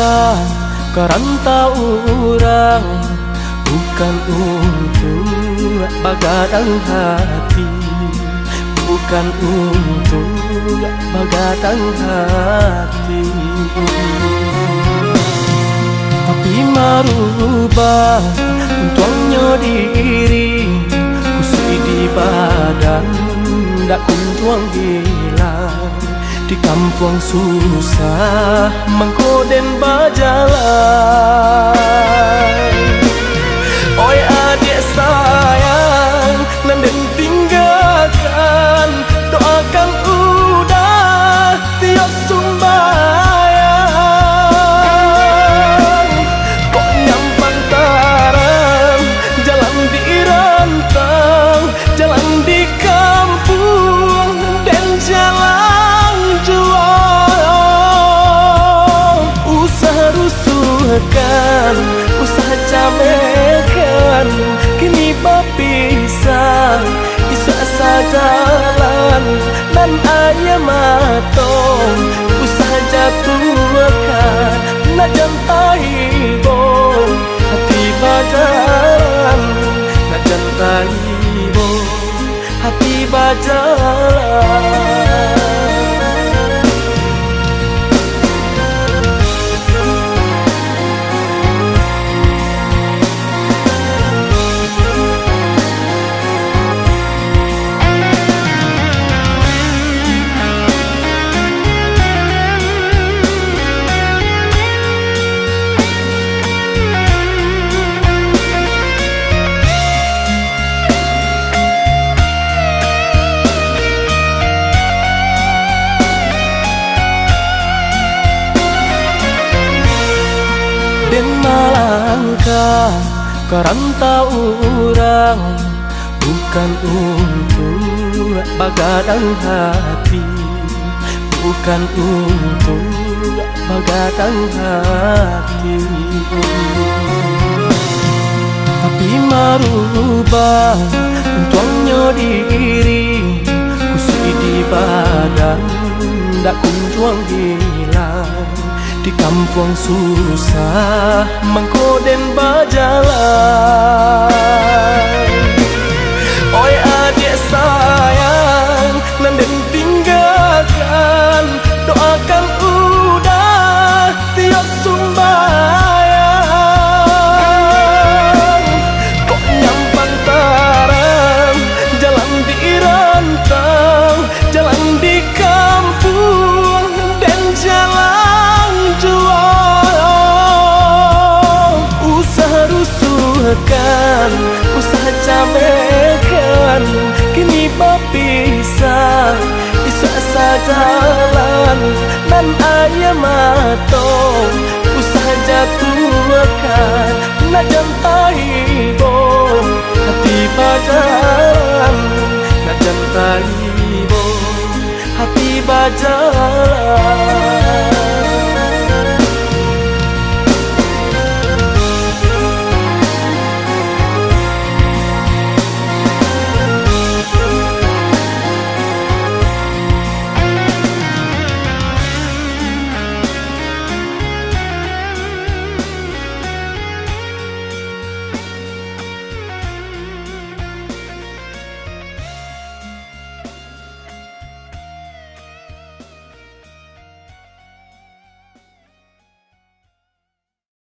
malangkah kerantau orang, bukan untuk begadang hati, bukan untuk begadang hati. Tapi merubah untuknya diri, kusui di badan, dak kunjuang hilang. Di kampung susah mengkoden berjalan. Oi adik sayang, nanden tinggalkan, doakan udah tiap sumbayang. Kok nyampang taram, jalan di rantang, jalan di kampung, dan jalan jual. Usaha rusuhkan, usaha camekan, kini berpisah, isa sajalan dan ayah matong. Usaha jatuhkan, nak jantai bo, hati bajalan, nak jantai bo, hati bajalan. Den malangkah kerantau orang, bukan untuk begadang hati, bukan untuk begadang hati. Tapi merubah untuknya diri, kusui di badan, dak kunjuang hilang. Di kampung susah mengkoden berjalan. Oi adik sayang, nanden tinggalkan, doakan udah tiap sumbayang. Kok nyampang taram, jalan di rantang, jalan di kampung, dan jalan jual. Usaha rusuhkan, usaha camekan, kini berpisah, isa sajalan dan ayah matong. Usaha jatuhkan, nak jantai bo, hati bajalan, nak jantai bo, hati bajalan.